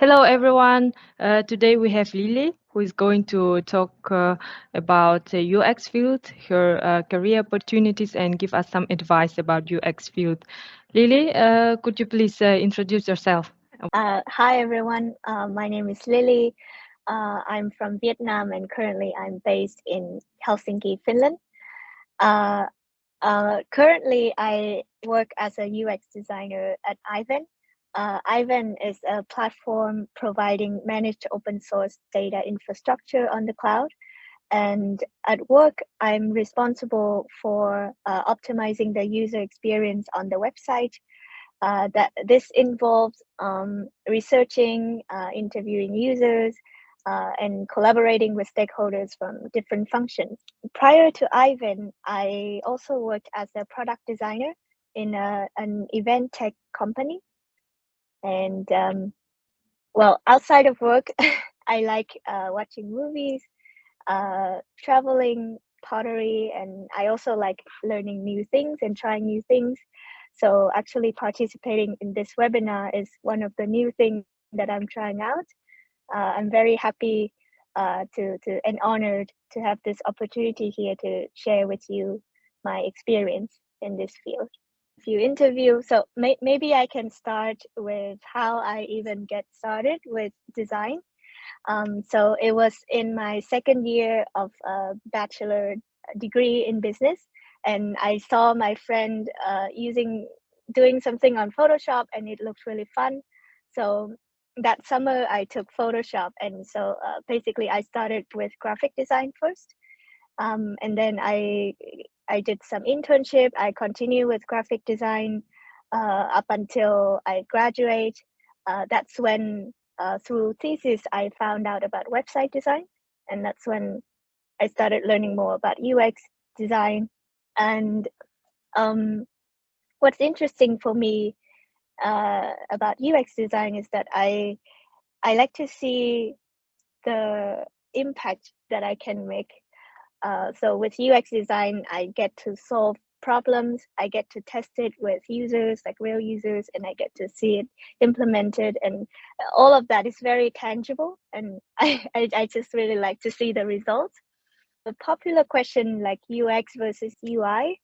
Hello, everyone. Today we have Lily, who is going to talk about the UX field, her career opportunities, and give us some advice about UX field. Lily, could you please introduce yourself? Hi everyone, my name is Lily. I'm from Vietnam and currently I'm based in Helsinki, Finland. Uh, Currently, I work as a UX designer at Ivan. Ivan is a platform providing managed open source data infrastructure on the cloud. And at work, I'm responsible for optimizing the user experience on the website. That this involves researching, interviewing users, and collaborating with stakeholders from different functions. Prior to Ivan, I also worked as a product designer in an event tech company. And well, outside of work, I like watching movies, traveling, pottery, and I also like learning new things and trying new things. So actually participating in this webinar is one of the new things that I'm trying out. I'm very happy to and honored to have this opportunity here to share with you my experience in this field. Few interview, so maybe I can start with how I even get started with design. So it was in my second year of a bachelor degree in business, and I saw my friend doing something on Photoshop, and it looked really fun. So that summer, I took Photoshop, and so basically, I started with graphic design first, and then I did some internship. I continue with graphic design up until I graduate. That's when through thesis, I found out about website design, and that's when I started learning more about UX design. And what's interesting for me about UX design is that I like to see the impact that I can make. So with UX design, I get to solve problems. I get to test it with users, like real users, and I get to see it implemented. And all of that is very tangible. And I just really like to see the results. The popular question like UX versus UI,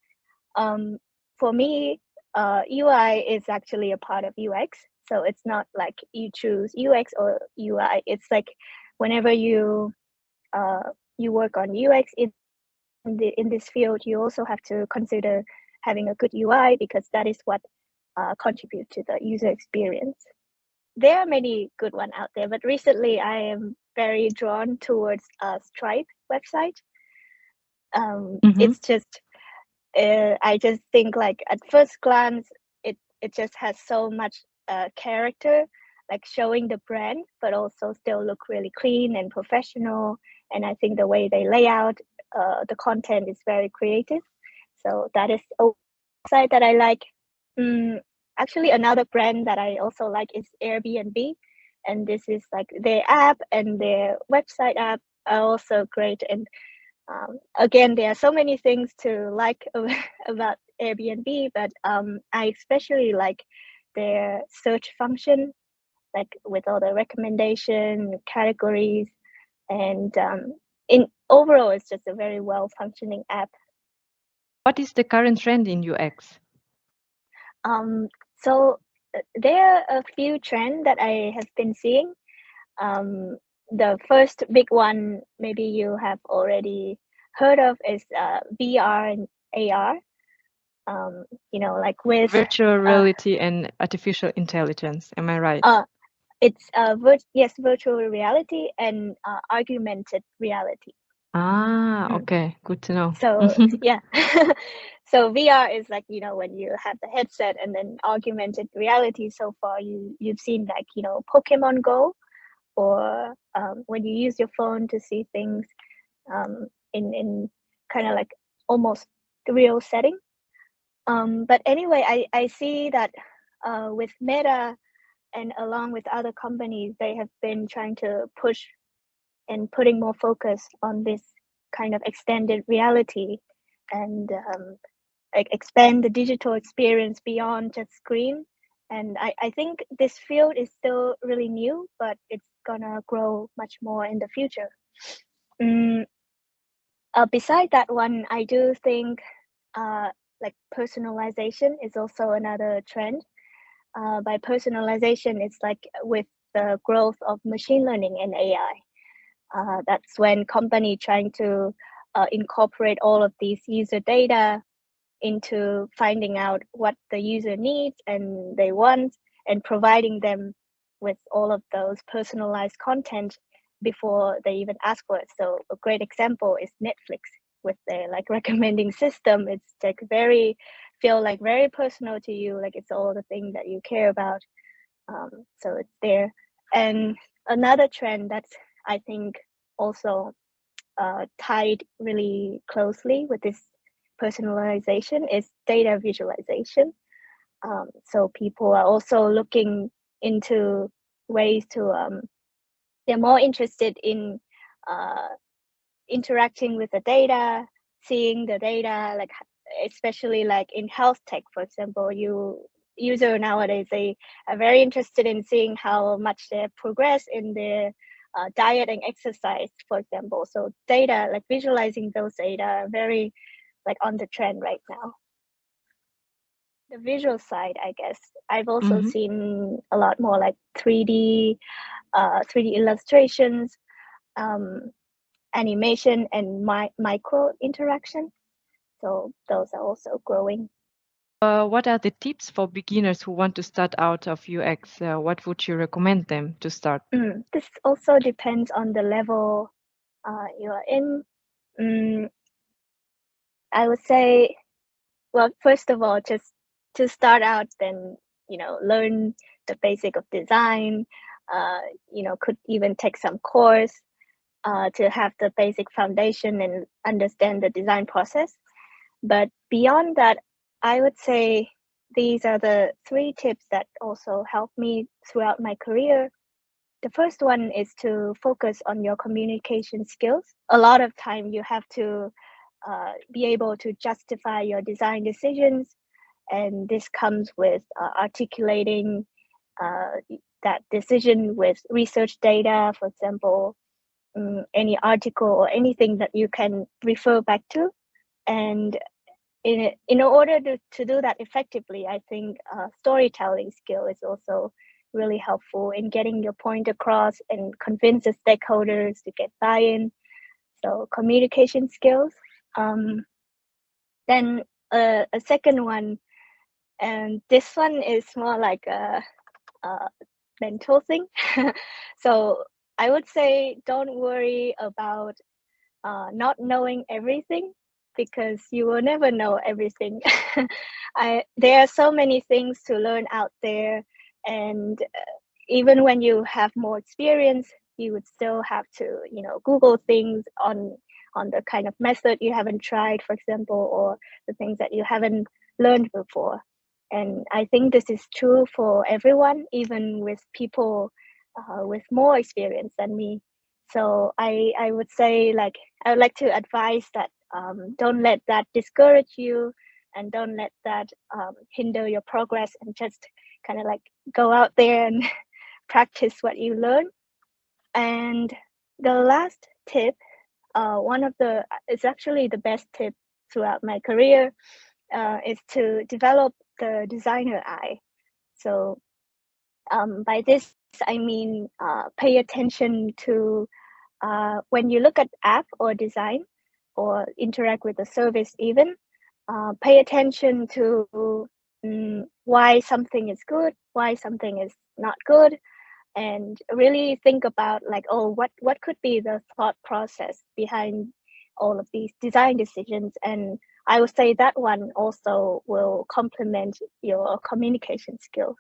for me, UI is actually a part of UX. So it's not like you choose UX or UI. It's like whenever you work on UX in this field, you also have to consider having a good UI because that is what contribute to the user experience. There are many good ones out there, but recently I am very drawn towards a Stripe website. It's just I just think like at first glance it just has so much character, like showing the brand, but also still look really clean and professional. And I think the way they lay out the content is very creative. So that is a website that I like. Actually, another brand that I also like is Airbnb, and this is like their app and their website app are also great. And again, there are so many things to like about Airbnb, but I especially like their search function, like with all the recommendation categories, and in overall, it's just a very well functioning app. What is the current trend in UX? So there are a few trends that I have been seeing. The first big one, maybe you have already heard of, is VR and AR. Like with Virtual reality and artificial intelligence. Am I right? it's virtual reality and augmented reality. Okay, good to know. So yeah, so VR is like when you have the headset, and then augmented reality. So far, you've seen like Pokemon Go, or when you use your phone to see things in kind of like almost real setting. But anyway, I see that with Meta and along with other companies, they have been trying to push and putting more focus on this kind of extended reality, and like expand the digital experience beyond just screen And I think this field is still really new, but it's gonna grow much more in the future. Mm, Beside that one, I do think like personalization is also another trend. By personalization, it's like with the growth of machine learning and AI. That's when company trying to incorporate all of these user data into finding out what the user needs and they want, and providing them with all of those personalized content before they even ask for it. So a great example is Netflix with their like recommending system. It's like very personal to you, like it's all the thing that you care about. So it's there. And another trend that's, I think, also tied really closely with this personalization is data visualization. So people are also looking into ways to, they're more interested in uh, interacting with the data, seeing the data, like especially like in health tech, for example, user nowadays, they are very interested in seeing how much they progress in their diet and exercise, for example. So data, like visualizing those data, are very like on the trend right now. The visual side, I guess, I've also seen a lot more like 3D illustrations, um, animation, and micro interaction. So those are also growing. What are the tips for beginners who want to start out of UX? What would you recommend them to start? This also depends on the level you are in. Mm, I would say, well, first of all, just to start out, then, learn the basic of design, could even take some course to have the basic foundation and understand the design process. But beyond that, I would say these are the 3 tips that also helped me throughout my career. The first one is to focus on your communication skills. A lot of time you have to be able to justify your design decisions, and this comes with articulating uh, that decision with research data, for example, any article or anything that you can refer back to. And in order to do that effectively, I think storytelling skill is also really helpful in getting your point across and convince the stakeholders to get buy-in. So communication skills. Then a second one, and this one is more like a mental thing. So I would say don't worry about not knowing everything, because you will never know everything. There are so many things to learn out there, and even when you have more experience, you would still have to, Google things on the kind of method you haven't tried, for example, or the things that you haven't learned before. And I think this is true for everyone, even with people with more experience than me. So I would say, like, I would like to advise that don't let that discourage you, and don't let that hinder your progress, and just kind of like go out there and practice what you learn. And the last tip, it's actually the best tip throughout my career, is to develop the designer eye. So by this, I mean pay attention to when you look at app or design or interact with the service even, pay attention to why something is good, why something is not good, and really think about like, oh, what could be the thought process behind all of these design decisions. And I would say that one also will complement your communication skills.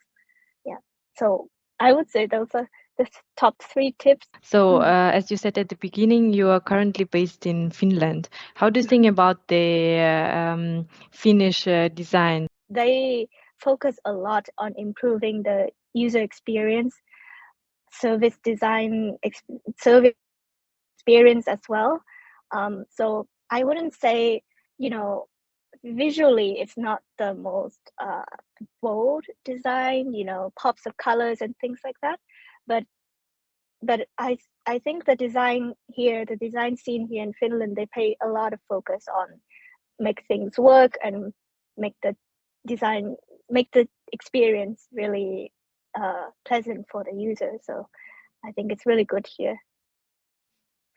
Yeah. So I would say those are the top 3 tips. So, as you said at the beginning, you are currently based in Finland. How do you think about the Finnish design? They focus a lot on improving the user experience, service design, service experience as well. So I wouldn't say, you know, visually it's not the most bold design, pops of colors and things like that, but I think the design here, the design scene here in Finland, they pay a lot of focus on make things work and make the design, make the experience really pleasant for the user. So I think it's really good here.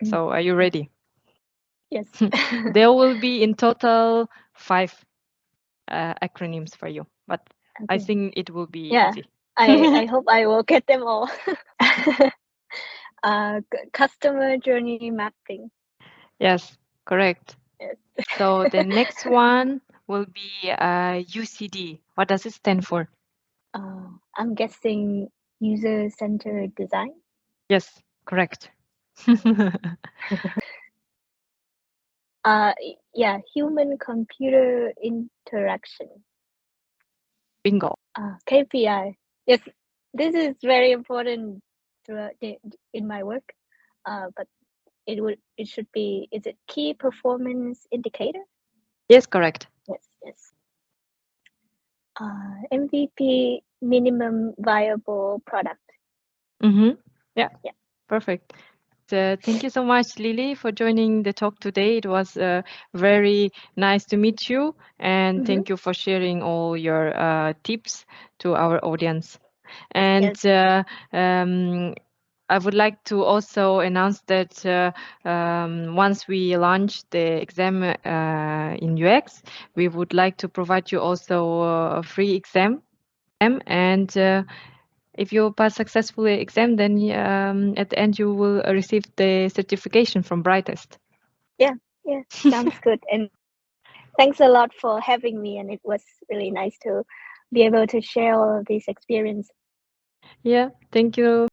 So are you ready? Yes. There will be in total 5 acronyms for you, but I Okay. think it will be Yeah, easy. I hope I will get them all. Customer journey mapping. Yes, correct. Yes. So the next one will be UCD. What does it stand for? I'm guessing user-centered design. Yes, correct. Yeah, human-computer interaction. Bingo. KPI. Yes, this is very important in my work. But it should be, is it key performance indicator? Yes, correct. Yes. MVP, minimum viable product. Mm-hmm. Yeah, Yeah. perfect. Thank you so much, Lily, for joining the talk today. It was very nice to meet you, and thank you for sharing all your tips to our audience. And Yes. I would like to also announce that once we launch the exam in UX, we would like to provide you also a free exam. And if you pass successfully exam, then at the end you will receive the certification from Brightest. Yeah, sounds good. And thanks a lot for having me. And it was really nice to be able to share all of these experiences. Yeah, thank you.